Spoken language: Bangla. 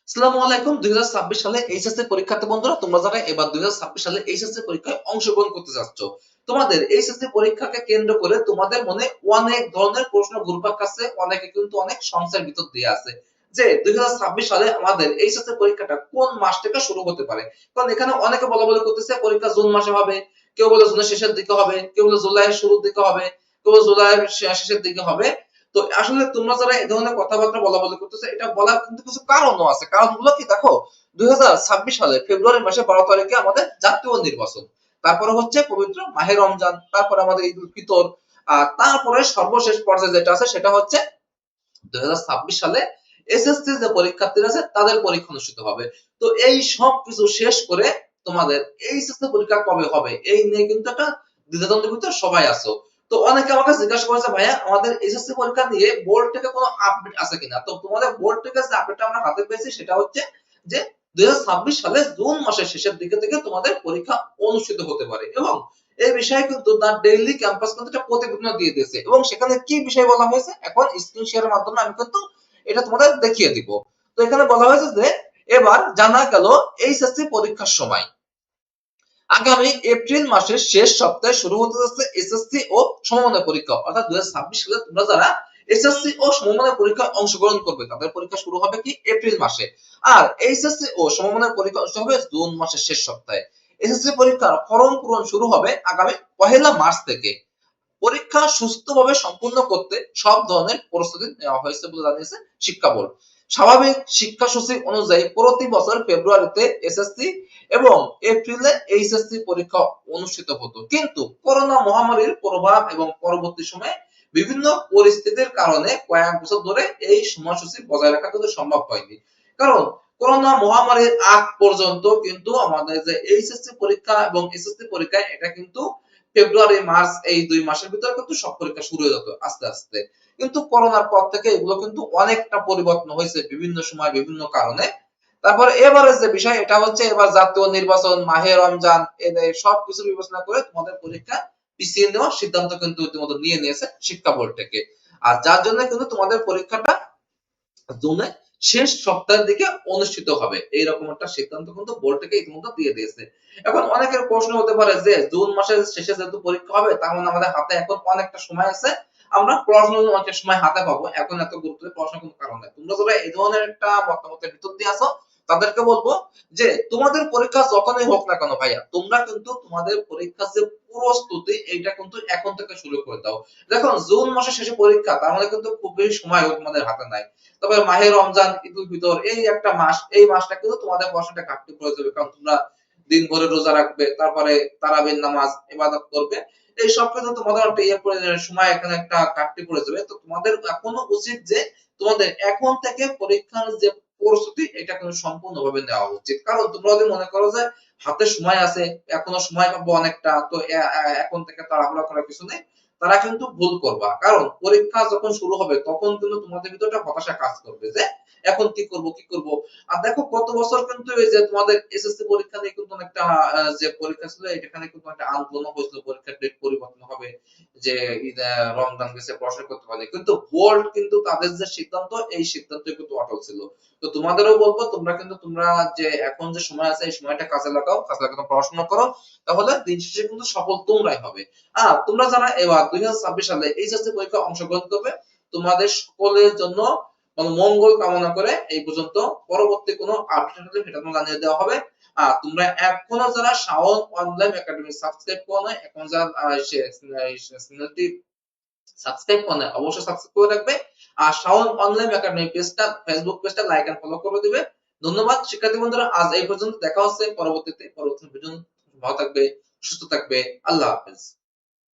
আসসালামু আলাইকুম। 2026 সালে এইচএসসি পরীক্ষার্থী বন্ধুরা, তোমরা যারা এবার 2026 সালে এইচএসসি পরীক্ষায় অংশগ্রহণ করতে যাচ্ছ, তোমাদের এইচএসসি পরীক্ষাকে কেন্দ্র করে তোমাদের মনে অনেক ধরনের প্রশ্ন ঘুরপাক খাচ্ছে। অনেকে কিন্তু অনেক সংশয়ের ভিতর দিয়ে আছে যে 2026 সালে আমাদের এইচএসসি পরীক্ষাটা কোন মাস থেকে শুরু হতে পারে। কারণ এখানে অনেকে বলাবলি করতেছে পরীক্ষা জুন মাসে হবে, কেউ বলে জুনের শেষের দিকে হবে, কেউ বলে জুলাইয়ের শুরুর দিকে হবে, কেউ বলে জুলাইয়ের শেষের দিকে হবে। তো আসলে তোমরা যারা এই ধরনের কথাবার্তা বলাবলি করতেছো, এটা বলার কিন্তু কিছু কারণও আছে। কারণগুলো কি দেখো, 2026 সালে ফেব্রুয়ারি মাসে 12 তারিখে আমাদের জাতীয় নির্বাচন, তারপরে হচ্ছে পবিত্র মাহে রমজান, তারপরে আমাদের ঈদ উল ফিতর, আর তারপরে সর্বশেষ পর্যায়ে যেটা আছে সেটা হচ্ছে 2026 সালে এসএসসি যে পরীক্ষার্থীরা আছে তাদের পরীক্ষা অনুষ্ঠিত হবে। তো এই সব কিছু শেষ করে তোমাদের এইচএসসি পরীক্ষা কবে হবে এই নিয়ে কিন্তু একটা দ্বিধাদ্বন্দ্বের ভিতর সবাই আছো। তো অনেকে আমাকে জিজ্ঞাসা করেছে, ভাইয়া আমাদের এসএসসি পরীক্ষা নিয়ে বোর্ড থেকে কোনো আপডেট আছে কিনা। তো তোমাদের বোর্ড থেকে যে আপডেটটা আমরা হাতে পেয়েছি সেটা হচ্ছে যে 2026 সালে জুন মাসের শেষের দিকে থেকে তোমাদের পরীক্ষা অনুষ্ঠিত হতে পারে। এবং এই বিষয়ে কিন্তু তার ডেইলি ক্যাম্পাস কিন্তু একটা প্রতিবেদন দিয়ে দিয়েছে এবং সেখানে কি বিষয় বলা হয়েছে এখন স্ক্রিন শেয়ারের মাধ্যমে আমি কিন্তু এটা তোমাদের দেখিয়ে দিব। তো এখানে বলা হয়েছে যে এবার জানা গেল এইচএসসি পরীক্ষার সময় আগামী এপ্রিল মাসের শেষ সপ্তাহে শুরু হতে যাচ্ছে এসএসসি ও সমমানের পরীক্ষা। অর্থাৎ 2026 সালে তোমরা যারা এসএসসি ও সমমানের পরীক্ষায় অংশগ্রহণ করবে তাদের পরীক্ষা শুরু হবে কি এপ্রিল মাসে, আর এইচএসসি ও সমমানের পরীক্ষা শুরু হবে জুন মাসের শেষ সপ্তাহে। এসএসসি পরীক্ষার ফরম পূরণ শুরু হবে আগামী 1 মার্চ থেকে। পরীক্ষা সুস্থভাবে সম্পূর্ণ করতে সব ধরনের প্রস্তুতি নেওয়া হয়েছে বলে জানিয়েছে শিক্ষা বোর্ড। স্বাভাবিক শিক্ষাসূচি অনুযায়ী প্রতি বছর ফেব্রুয়ারিতে এসএসসি এবং এপ্রিলে এইচএসসি পরীক্ষা অনুষ্ঠিত হতো, কিন্তু করোনা মহামারীর প্রভাব এবং পরবর্তী সময়ে বিভিন্ন পরিস্থিতির কারণে কয়েক বছর ধরে এই সময়সূচি বজায় রাখা কিন্তু সম্ভব হয়নি। কারণ করোনা মহামারীর আগ পর্যন্ত কিন্তু আমাদের যে এইচএসসি পরীক্ষা এবং এসএসসি পরীক্ষা এটা কিন্তু ফেব্রুয়ারি মার্চ এই 2 মাসের ভিতরে কিন্তু সব পরীক্ষা শুরু হয়ে যেত আস্তে আস্তে। কিন্তু করোনার পর থেকে এগুলো কিন্তু অনেকটা পরিবর্তন হয়েছে বিভিন্ন সময় বিভিন্ন কারণে। তারপর এবারে যে বিষয় এটা হচ্ছে এবার জাতীয় নির্বাচন, মাহে রমজান এদের সবকিছু বিবেচনা করে তোমাদের পরীক্ষা পিছিয়ে নেওয়ার সিদ্ধান্ত কিন্তু ইতিমধ্যে নিয়ে নিয়েছে শিক্ষা বোর্ড থেকে। আর যার জন্য কিন্তু তোমাদের পরীক্ষাটা জুনের শেষ সপ্তাহের দিকে অনুষ্ঠিত হবে, এইরকম একটা সিদ্ধান্ত কিন্তু বোর্ড থেকে ইতিমধ্যে দিয়ে দিয়েছে। এখন অনেকের প্রশ্ন হতে পারে যে জুন মাসের শেষে যেহেতু পরীক্ষা হবে তার মানে আমাদের হাতে এখন অনেকটা সময় আছে, আমরা পড়াশোনার অনেক সময় হাতে পাবো, এখন এত গুরুত্ব দিয়ে পড়াশোনার কোনো কারণ নেই। তোমরা যারা এই ধরনের একটা মতামতের ভিতর দিয়ে আছো তাদেরকে বলবো যে তোমাদের পরীক্ষা যখনই হোক না কেন ভাইয়া, তোমরা কিন্তু তোমাদের পরীক্ষার যে প্রস্তুতি এইটা কিন্তু এখন থেকে শুরু করে দাও। দেখো জুন মাসের শেষে পরীক্ষা তার মানে কিন্তু খুব বেশি সময় তোমাদের হাতে নাই। তবে মাহে রমজান, ঈদ উল ফিতর এই একটা মাস, এই মাসটা কিন্তু তোমাদের পড়াশোনাটা ঘাটতি পড়ে যাবে, কারণ তোমরা দিন ভরে রোজা রাখবে, তারপরে তারাবির নামাজ ইবাদত করবে। এই সব কিন্তু তোমাদের একটা ইয়ে পড়ে যাবে, সময় এখানে একটা ঘাটতি পড়ে যাবে। তো তোমাদের এখনো উচিত যে তোমাদের এখন থেকে পরীক্ষার যে প্রস্তুতি এটা কিন্তু সম্পূর্ণভাবে নেওয়া উচিত। কারণ তোমরা যদি মনে করো যে হাতে সময় আছে, এখনো সময় পাবো অনেকটা, তো এখন থেকে তাড়াহুড়া করার কিছু নেই, তারা কিন্তু ভুল করবা। কারণ পরীক্ষা যখন শুরু হবে তখন কিন্তু তোমাদের ভিতরে একটা হতাশা কাজ করবে যে এখন কি করব কি করব। আর দেখো গত বছর কিন্তু এই যে তোমাদের এসএসসি পরীক্ষা নিয়ে কিন্তু একটা যে পরীক্ষা ছিল এখানে কিন্তু একটা আন্দোলন হয়েছিল, পরীক্ষার ডেট পরিবর্তন হবে, যে রমজান গেছে পড়াশোনা করতে পারে, কিন্তু বোর্ড কিন্তু তাদের যে সিদ্ধান্ত এই সিদ্ধান্তে কিন্তু অটল ছিল। তো তোমাদেরও বলবো তোমরা যে এখন যে সময় আছে এই সময়টা কাজে লাগাও, কাজে লাগানো পড়াশোনা করো, তাহলে দিন শেষে কিন্তু সফল তোমরাই হবে। তোমরা যারা এবার 2026 সালে এইচএসসি পরীক্ষায় অংশগ্রহণ করবে, তোমাদের সকলের জন্য মঙ্গল কামনা করে এই পর্যন্ত। পরবর্তী কোনো আপডেট হলে সেটা তোমাকে জানিয়ে দেওয়া হবে। তোমরা এখনো যারা শাওন অনলাইন একাডেমি সাবস্ক্রাইব করো না, এখন যারা চ্যানেলটি সাবস্ক্রাইব করে না অবশ্যই সাবস্ক্রাইব করে রাখবে। আর শাওন অনলাইন একাডেমি পেজটা, ফেসবুক পেজটা লাইক এন্ড ফলো করে দিবে। ধন্যবাদ শিক্ষার্থী বন্ধুরা, আজ এই পর্যন্ত। দেখা হচ্ছে পরবর্তী ভিডিও। ভালো থাকবে, সুস্থ থাকবে। আল্লাহ হাফেজ।